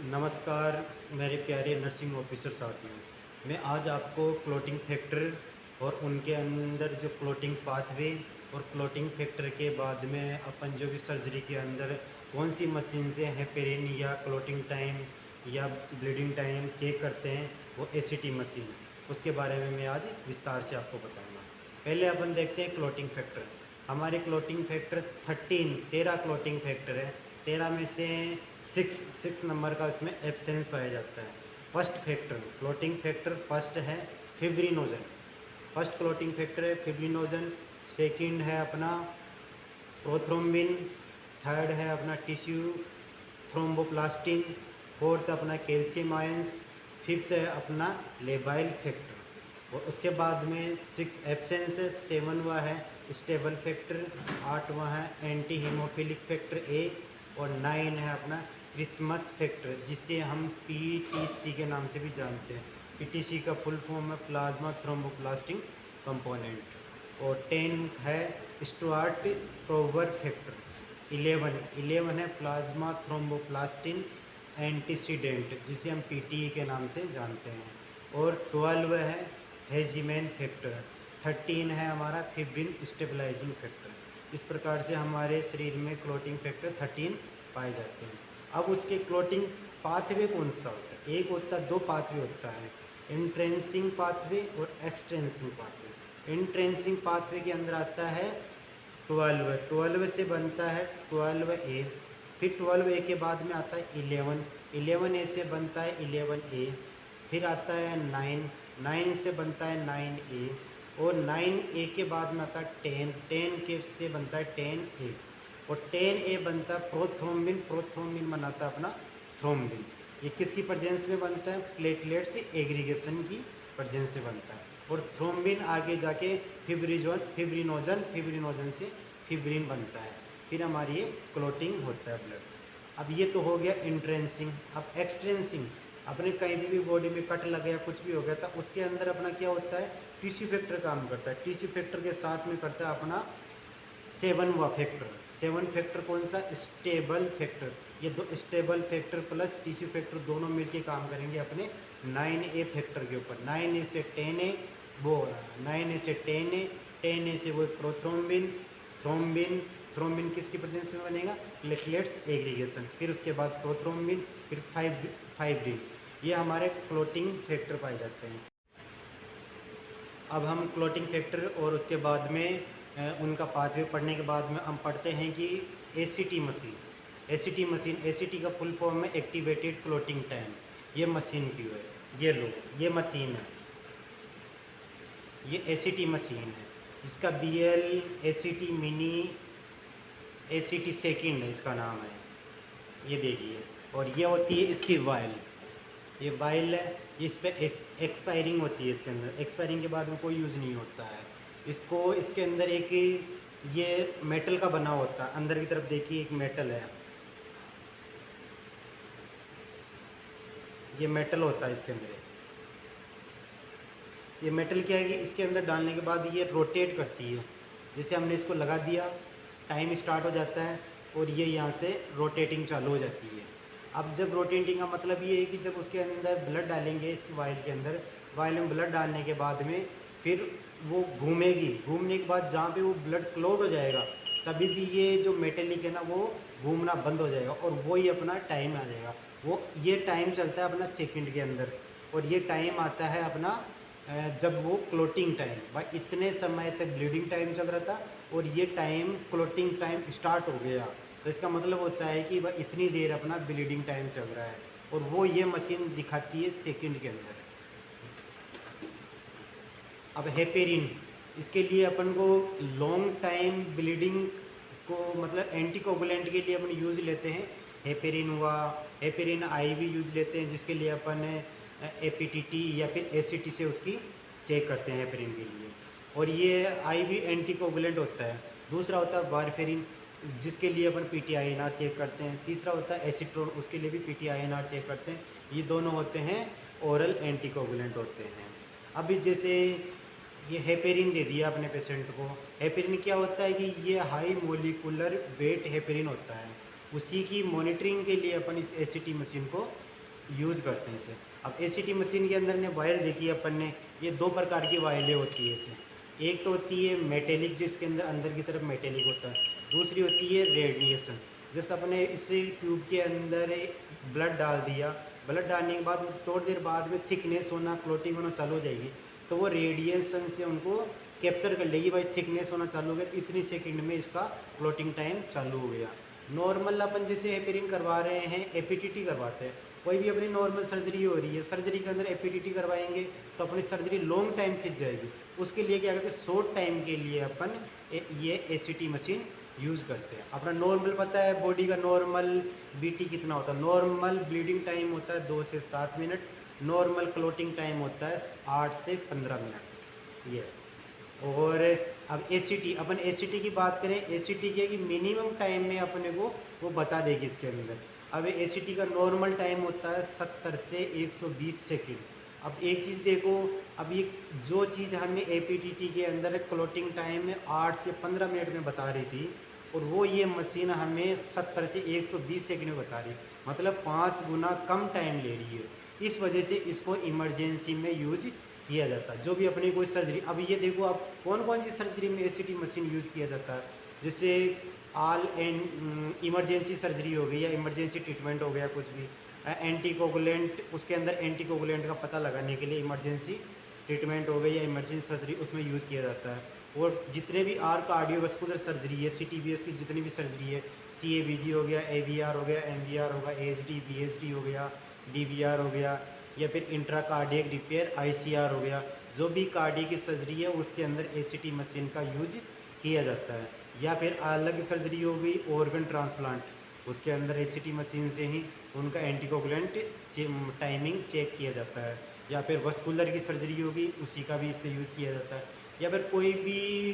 नमस्कार मेरे प्यारे नर्सिंग ऑफिसर साथियों। मैं आज आपको क्लॉटिंग फैक्टर और उनके अंदर जो क्लॉटिंग पाथवे और क्लॉटिंग फैक्टर के बाद में अपन जो भी सर्जरी के अंदर कौन सी मशीन से हेपेरिन या क्लॉटिंग टाइम या ब्लीडिंग टाइम चेक करते हैं, वो एसीटी मशीन, उसके बारे में मैं आज विस्तार से आपको बताऊंगा। पहले अपन देखते हैं क्लॉटिंग फैक्टर। हमारे क्लॉटिंग फैक्टर 13 क्लॉटिंग फैक्टर है। 13 में से सिक्स नंबर का इसमें एब्सेंस पाया जाता है। First factor clotting factor first है फिब्रिनोजन। फर्स्ट क्लॉटिंग फैक्टर है फिब्रिनोजन। सेकंड है अपना प्रोथ्रोम्बिन। थर्ड है अपना टिश्यू थ्रोम्बोप्लास्टिन। फोर्थ अपना कैल्शियम आयंस। फिफ्थ है अपना लेबाइल फैक्टर। और उसके बाद में 6 एब्सेंस है। 7वां है स्टेबल फैक्टर। 8वां है एंटी हीमोफिलिक फैक्टर ए। और 9 है अपना क्रिसमस फैक्टर, जिसे हम पीटीसी के नाम से भी जानते हैं। पीटीसी का फुल फॉर्म है प्लाज्मा थ्रोम्बोप्लास्टिन कंपोनेंट। और 10 है स्टुअर्ट टोवर फैक्टर। 11 है प्लाज्मा थ्रोम्बोप्लास्टिन एंटीसीडेंट, जिसे हम पीटीई के नाम से जानते हैं। और 12 है हेजिमेन फैक्टर। 13 है हमारा फिब्रिन स्टेबलाइजिंग फैक्टर। इस प्रकार से हमारे शरीर में क्लॉटिंग फैक्टर 13 पाए जाते हैं। अब उसके क्लॉटिंग पाथवे कौन सा होता है? एक होता है, 2 पाथवे होता है, इंट्रेंसिंग पाथवे और एक्सटेंसिंग पाथवे। इंट्रेंसिंग पाथवे के अंदर आता है 12 से बनता है 12A। फिर 12A के बाद में आता है 11A से बनता है 11A। फिर आता है 9 से बनता है 9A। और 9A के बाद में आता है 10 के से बनता है 10A। और 10A बनता है प्रोथ्रोम्बिन बनाता है अपना थ्रोम्बिन। ये किसकी प्रेजेंस में बनता है? प्लेटलेट से एग्रीगेशन की प्रेजेंस से बनता है। और थ्रोम्बिन आगे जाके फिब्रिनोजन से फिब्रिन बनता है। फिर हमारी ये क्लॉटिंग होता है ब्लड। अब ये तो हो गया इंट्रेंसिंग। अब एक्सट्रेंसिंग, अपने कहीं भी बॉडी में कट लग गया, कुछ भी हो गया था, उसके अंदर अपना क्या होता है? टिश्यू फैक्टर काम करता है। टिश्यू फैक्टर के साथ में करता है अपना 7वां फैक्टर। 7 फैक्टर कौन सा? Stable factor. ये दो stable factor plus tissue factor दोनों मिलके काम करेंगे अपने 9A फैक्टर के ऊपर। 9A से 10A वो 9A से 10A, 10A से वो प्रोथ्रोम्बिन, थ्रोम्बिन किसकी प्रेजेंस में बनेगा? Platelets aggregation. फिर उसके बाद प्रोथ्रोम्बिन, फिर फाइब्रिन। ये हमारे क्लॉटिंग फैक्टर पाए जाते हैं। अब हम क्लॉटिंग फैक्टर और उसके बाद में उनका पाथवे पढ़ने के बाद में हम पढ़ते हैं कि एसीटी मशीन। एसीटी का फुल फॉर्म है एक्टिवेटेड क्लॉटिंग टाइम। ये मशीन की है, ये लो, ये मशीन है, ये एसीटी मशीन है। इसका BL ACT mini ACT second है, इसका नाम है, ये देखिए। और ये होती है इसकी वाइल। ये वाइल है, ये इस पर एक्सपायरिंग होती है। इसके अंदर एक्सपायरिंग के बाद में कोई यूज़ नहीं होता है इसको। इसके अंदर एक ये मेटल का बना होता है, अंदर की तरफ देखिए एक मेटल है, ये मेटल होता है इसके अंदर। ये मेटल क्या है कि इसके अंदर डालने के बाद ये रोटेट करती है। जैसे हमने इसको लगा दिया, टाइम स्टार्ट हो जाता है और ये यहाँ से रोटेटिंग चालू हो जाती है। अब जब रोटेटिंग का मतलब ये है कि जब उसके अंदर ब्लड डालेंगे, इसकी वाइल के अंदर, वाइल में ब्लड डालने के बाद में फिर वो घूमेगी। घूमने के बाद जहाँ पे वो ब्लड क्लॉट हो जाएगा, तभी भी ये जो मेटेलिक है ना, वो घूमना बंद हो जाएगा और वो ही अपना टाइम आ जाएगा। वो ये टाइम चलता है अपना सेकंड के अंदर। और ये टाइम आता है अपना जब वो क्लॉटिंग टाइम, भाई इतने समय तक ब्लीडिंग टाइम चल रहा था और ये टाइम क्लॉटिंग टाइम स्टार्ट हो गया, तो इसका मतलब होता है कि भाई इतनी देर अपना ब्लीडिंग टाइम चल रहा है। और वो ये मशीन दिखाती है सेकंड के अंदर। अब हेपेरिन, इसके लिए अपन को लॉन्ग टाइम ब्लीडिंग को मतलब एंटीकोगुलेंट के लिए अपन यूज़ लेते हैं। हेपेरिन हुआ, हेपेरिन IV यूज़ लेते हैं, जिसके लिए अपन APTT या फिर ACT से उसकी चेक करते हैं हेपेरिन के लिए। और ये IV एंटीकोगुलेंट होता है। दूसरा होता है वारफेरिन, जिसके लिए अपन PTINR चेक करते हैं। तीसरा होता है एसिट्रोन, उसके लिए भी PTINR चेक करते हैं। ये दोनों होते हैं ओरल एंटीकोगुलेंट होते हैं। अभी जैसे ये हेपेरिन दे दिया अपने पेशेंट को। हेपेरिन क्या होता है कि ये हाई मोलिकुलर वेट हेपेरिन होता है। उसी की मॉनिटरिंग के लिए अपन इस ACT मशीन को यूज़ करते हैं इसे। अब एसीटी मशीन के अंदर ने वायल देखी है अपन ने, ये दो प्रकार की वायलें होती है इसे। एक तो होती है मेटेलिक, जिसके अंदर अंदर की तरफ मेटेलिक होता है। दूसरी होती है रेडिएशन। जैसे अपने इसे ट्यूब के अंदर ब्लड डाल दिया, ब्लड डालने के बाद थोड़ी देर बाद में थिकनेस होना, क्लोटिंग होना चालू हो जाएगी, तो वो रेडिएशन से उनको कैप्चर कर लेगी। भाई थिकनेस होना चालू हो गया, इतनी सेकंड में इसका क्लोटिंग टाइम चालू हो गया। नॉर्मल अपन जैसे हेपेरिन करवा रहे हैं, एपीटीटी करवाते हैं, कोई भी अपनी नॉर्मल सर्जरी हो रही है, सर्जरी के अंदर एपीटीटी करवाएंगे तो अपनी सर्जरी लॉन्ग टाइम खिंच जाएगी। उसके लिए क्या करते हैं, शॉर्ट टाइम के लिए अपन ये एसीटी मशीन यूज़ करते हैं। अपना नॉर्मल पता है बॉडी का नॉर्मल बीटी कितना होता है, नॉर्मल ब्लीडिंग टाइम होता है 2 से 7 मिनट, नॉर्मल क्लोटिंग टाइम होता है 8 से 15 मिनट ये। और अब एसीटी, अपन एसीटी की बात करें, एसीटी क्या है कि मिनिमम टाइम में अपने को वो बता देगी इसके अंदर। अब एसीटी का नॉर्मल टाइम होता है 70 से 120 सेकंड। अब एक चीज़ देखो, अब ये जो चीज़ हमें एपीटीटी के अंदर क्लोटिंग टाइम में 8 से 15 मिनट में बता रही थी, और वो ये मशीन हमें 70 से 120 सेकंड में बता रही है, मतलब 5 गुना कम टाइम ले रही है। इस वजह से इसको इमरजेंसी में यूज किया जाता है। जो भी अपनी कोई सर्जरी, अब ये देखो आप कौन कौन सी सर्जरी में एसीटी मशीन यूज़ किया जाता है, जैसे ऑल एंड इमरजेंसी सर्जरी हो गई या इमरजेंसी ट्रीटमेंट हो गया, कुछ भी एंटीकोगुलेंट, उसके अंदर एंटीकोगुलेंट का पता लगाने के लिए इमरजेंसी ट्रीटमेंट हो गई या इमरजेंसी सर्जरी, उसमें यूज़ किया जाता है। और जितने भी आर कार्डियोवास्कुलर सर्जरी है, सीटीबीएस की जितनी भी सर्जरी है, सीएबीजी हो गया, एवीआर हो गया, एमवीआर होगा, एएचडी, बीएचडी हो गया, डीवीआर हो गया, या फिर इंट्रा कार्डियक रिपेयर आईसीआर हो गया, जो भी कार्डियक की सर्जरी है उसके अंदर एसीटी मशीन का यूज किया जाता है। या फिर अलग सर्जरी हो गई ऑर्गन ट्रांसप्लांट, उसके अंदर एसीटी मशीन से ही उनका एंटीकोगुलेंट टाइमिंग चेक किया जाता है। या फिर वस्कुलर की सर्जरी होगी, उसी का भी इससे यूज़ किया जाता है। या फिर कोई भी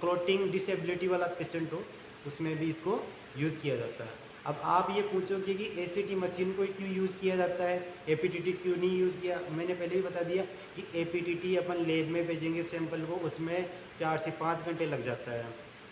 क्लोटिंग डिसेबिलिटी वाला पेशेंट हो, उसमें भी इसको यूज़ किया जाता है। अब आप ये पूछोगे कि एसीटी मशीन को क्यों यूज़ किया जाता है, एपीटीटी क्यों नहीं यूज़ किया। मैंने पहले भी बता दिया कि एपीटीटी अपन लैब में भेजेंगे सैंपल को, उसमें 4 से 5 घंटे लग जाता है,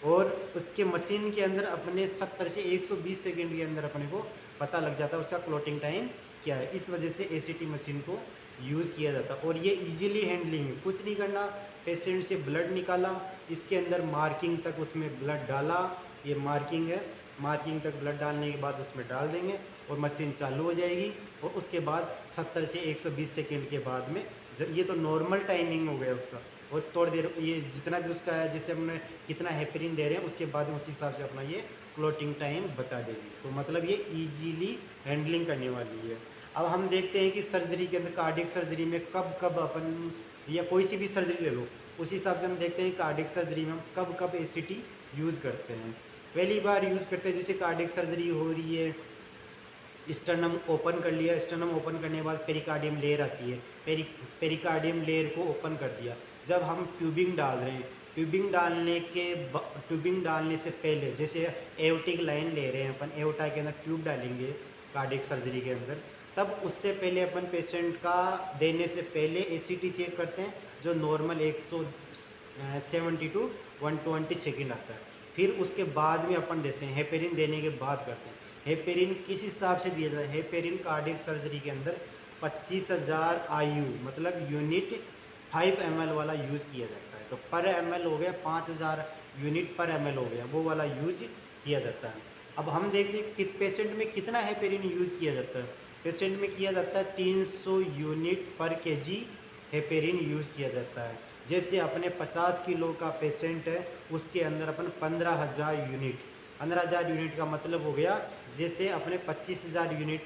और उसके मशीन के अंदर अपने 70 से 120 सेकंड के अंदर अपने को पता लग जाता है उसका क्लोटिंग टाइम क्या है। इस वजह से एसीटी मशीन को यूज़ किया जाता है। और ये इजीली हैंडलिंग है, कुछ नहीं करना, पेशेंट से ब्लड निकाला, इसके अंदर मार्किंग तक उसमें ब्लड डाला, ये मार्किंग है, मार्किंग तक ब्लड डालने के बाद उसमें डाल देंगे और मशीन चालू हो जाएगी। और उसके बाद 70 से 120 सेकंड के बाद में, ये तो नॉर्मल टाइमिंग हो गया उसका, और थोड़ी देर ये जितना भी उसका है, जैसे हमने कितना हेपरिन दे रहे हैं उसके बाद उस हिसाब से अपना ये क्लोटिंग टाइम बता देगी। तो मतलब ये ईजीली हैंडलिंग करने वाली है। अब हम देखते हैं कि सर्जरी के अंदर, कार्डियक सर्जरी में कब कब अपन, या कोई सी भी सर्जरी ले लो, उस हिसाब से हम देखते हैं कार्डियक सर्जरी में हम कब कब एसीटी यूज़ करते हैं। पहली बार यूज़ करते हैं जैसे कार्डियक सर्जरी हो रही है, स्टर्नम ओपन कर लिया, स्टर्नम ओपन करने के बाद पेरिकार्डियम लेयर आती है, पेरिकार्डियम लेयर को ओपन कर दिया। जब हम ट्यूबिंग डाल रहे हैं, ट्यूबिंग डालने से पहले, जैसे एओटिक लाइन ले रहे हैं अपन, एओटा के अंदर ट्यूब डालेंगे कार्डियक सर्जरी के अंदर, तब उससे पहले अपन पेशेंट का देने से पहले एसीटी चेक करते हैं, जो नॉर्मल 170 टू 120 सेकेंड आता है। फिर उसके बाद में अपन देते हैं, हेपेरिन देने के बाद करते हैं। हेपेरिन किस हिसाब से दिया जाता है, हेपेरिन कार्डियक सर्जरी के अंदर 25,000 IU मतलब यूनिट 5 ml वाला यूज़ किया जाता है। तो पर ml हो गया 5,000 यूनिट पर ml हो गया, वो वाला यूज किया जाता है। अब हम देखते हैं कि पेशेंट में कितना हेपेरिन यूज़ किया जाता है। पेशेंट में किया जाता है 300 यूनिट पर kg हेपेरिन यूज़ किया जाता है। जैसे अपने 50 किलो का पेशेंट है, उसके अंदर अपन 15,000 यूनिट, 15,000 यूनिट का मतलब हो गया, जैसे अपने 25,000 यूनिट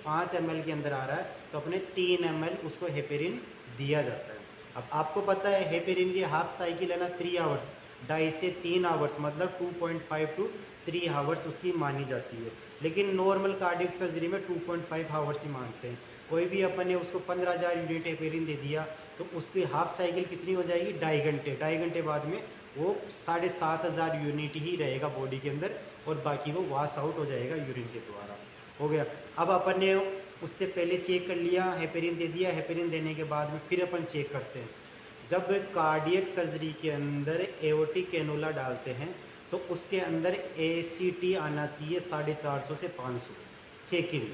5 ml के अंदर आ रहा है, तो अपने 3 ml उसको हेपेरिन दिया जाता है। अब आपको पता है हेपेरिन की हाफ साइकिल है ना 3 आवर्स, 2.5 से 3 आवर्स, मतलब 2.5 टू 3 आवर्स उसकी मानी जाती है। लेकिन नॉर्मल कार्डियक सर्जरी में 2.5 आवर्स ही मानते हैं। कोई भी अपन ने उसको 15,000 यूनिट हेपेरिन दे दिया, तो उसकी हाफ साइकिल कितनी हो जाएगी, 2.5 घंटे। 2.5 घंटे बाद में वो 7,500 यूनिट ही रहेगा बॉडी के अंदर, और बाकी वो वॉश आउट हो जाएगा यूरिन के द्वारा। हो गया। अब अपन ने उससे पहले चेक कर लिया, हेपेरिन दे दिया, हेपेरिन देने के बाद में फिर अपन चेक करते हैं। जब कार्डियक सर्जरी के अंदर एओर्टिक कैनुला डालते हैं, तो उसके अंदर एसीटी आना चाहिए 450 से 500 सेकेंड।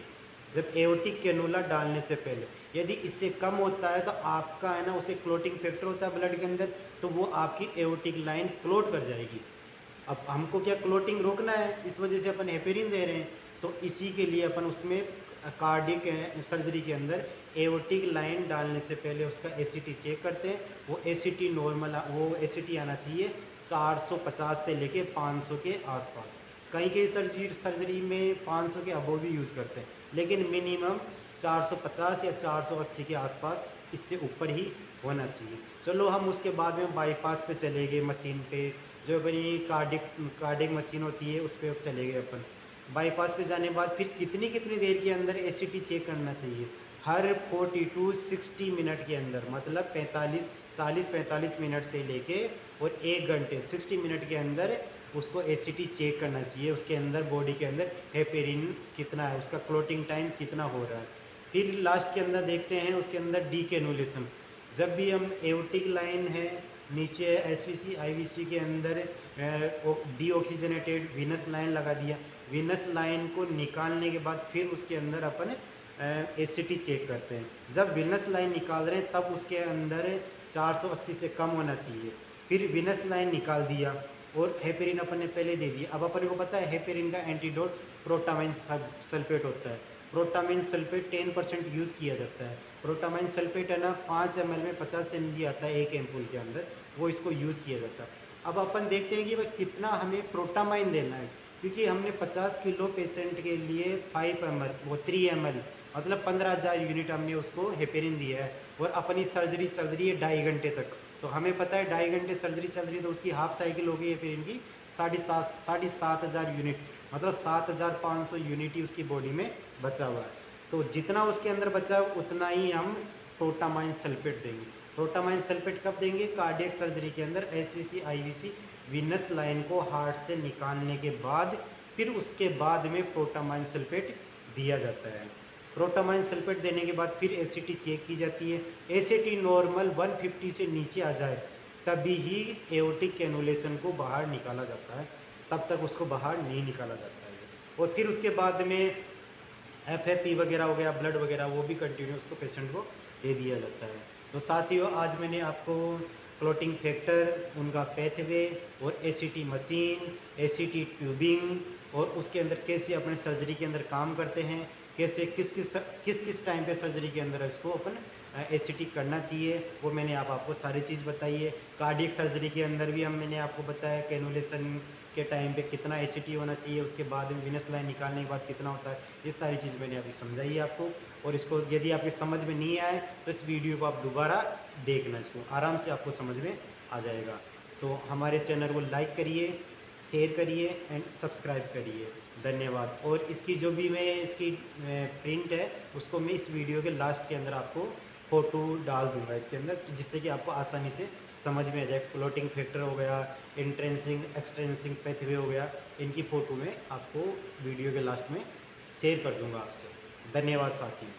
जब एओर्टिक कैनुला डालने से पहले। यदि इससे कम होता है तो आपका है ना उसे क्लोटिंग फैक्टर होता है ब्लड के अंदर, तो वो आपकी एओर्टिक लाइन क्लोट कर जाएगी। अब हमको क्या क्लोटिंग रोकना है, इस वजह से अपन हेपेरिन दे रहे हैं। तो इसी के लिए अपन उसमें कार्डियक सर्जरी के अंदर एओर्टिक लाइन डालने से पहले उसका एसीटी चेक करते हैं। वो एसीटी नॉर्मल, वो एसीटी आना चाहिए 450 से लेके 500 के आसपास। कहीं कहीं सर्जरी में 500 के अबव भी यूज़ करते हैं, लेकिन मिनिमम 450 या 480 के आसपास, इससे ऊपर ही होना चाहिए। चलो हम उसके बाद में बाईपास पे चले गए, मशीन पे जो अपनी कार्डिक मशीन होती है उस पर चले गए अपन। बाईपास पे जाने के बाद फिर कितनी कितनी देर के अंदर एसीटी चेक करना चाहिए? हर 40 to 60 मिनट के अंदर, मतलब 40-45 मिनट से लेके और 1 घंटे 60 मिनट के अंदर उसको एसीटी चेक करना चाहिए। उसके अंदर बॉडी के अंदर हेपेरिन कितना है, उसका क्लोटिंग टाइम कितना हो रहा है। फिर लास्ट के अंदर देखते हैं उसके अंदर डीकेनुलेशन। जब भी हम एओर्टिक लाइन है नीचे एसवीसी आईवीसी के अंदर डीऑक्सीजनेटेड वीनस लाइन लगा दिया, वीनस लाइन को निकालने के बाद फिर उसके अंदर अपन एसीटी चेक करते हैं। जब वीनस लाइन निकाल रहे हैं तब उसके अंदर 480 से कम होना चाहिए। फिर वीनस लाइन निकाल दिया और हेपेरिन अपन ने पहले दे दिया। अब अपन को पता है हेपेरिन का एंटीडोट प्रोटामाइन सल्फेट होता है। प्रोटामाइन सल्फेट 10% यूज़ किया जाता है। प्रोटामाइन सल्फेट है ना 5 ml में 50 mg आता है एक एम्पूल के अंदर, वो इसको यूज़ किया जाता है। अब अपन देखते हैं कि भाई कितना हमें प्रोटामाइन देना है, क्योंकि हमने 50 किलो पेशेंट के लिए 5 ml, वो 3 ml, मतलब 15,000 यूनिट हमने उसको हेपेरिन दिया है। और अपनी सर्जरी चल रही है 2.5 घंटे तक, तो हमें पता है 2.5 घंटे सर्जरी चल रही है तो उसकी हाफ साइकिल हो गई हेपेरिन की 7,500 यूनिट, मतलब 7,500 यूनिट ही उसकी बॉडी में बचा हुआ है। तो जितना उसके अंदर बचा है उतना ही हम प्रोटामाइन सल्फेट देंगे। प्रोटामाइन सल्फेट कब देंगे? कार्डियक सर्जरी के अंदर एसवीसी आईवीसी वीनस लाइन को हार्ट से निकालने के बाद, फिर उसके बाद में प्रोटामाइन सल्फेट दिया जाता है। प्रोटामाइन सल्फेट देने के बाद फिर एसीटी चेक की जाती है। एसीटी नॉर्मल 150 से नीचे आ जाए तभी ही एओर्टिक कैनुलेशन को बाहर निकाला जाता है, तब तक उसको बाहर नहीं निकाला जाता है। और फिर उसके बाद में एफएफई वगैरह हो गया, ब्लड वगैरह, वो भी कंटिन्यू उसको पेशेंट को दे दिया जाता है। तो साथियों, आज मैंने आपको क्लोटिंग फैक्टर, उनका पैथवे और एसीटी मशीन, एसीटी ट्यूबिंग और उसके अंदर कैसे अपने सर्जरी के अंदर काम करते हैं, कैसे किस किस टाइम पे सर्जरी के अंदर इसको अपन एसीटी करना चाहिए, वो मैंने आपको सारी चीज़ बताई है। कार्डियक सर्जरी के अंदर भी मैंने आपको बताया कैनुलेशन के टाइम पे कितना एसीटी होना चाहिए, उसके बाद में विनस लाइन निकालने के बाद कितना होता है। ये सारी चीज़ मैंने अभी समझाई है आपको। और इसको यदि आपकी समझ में नहीं आए तो इस वीडियो को आप दोबारा देखना, इसको आराम से आपको समझ में आ जाएगा। तो हमारे चैनल को लाइक करिए, शेयर करिए एंड सब्सक्राइब करिए। धन्यवाद। और इसकी जो भी मैं इसकी प्रिंट है उसको मैं इस वीडियो के लास्ट के अंदर आपको फ़ोटो डाल दूंगा इसके अंदर, तो जिससे कि आपको आसानी से समझ में आ जाए। क्लोटिंग फैक्टर हो गया, इंट्रेंसिंग एक्सट्रेंसिंग पैथवे हो गया, इनकी फ़ोटो मैं आपको वीडियो के लास्ट में शेयर कर दूंगा आपसे। धन्यवाद साथियों।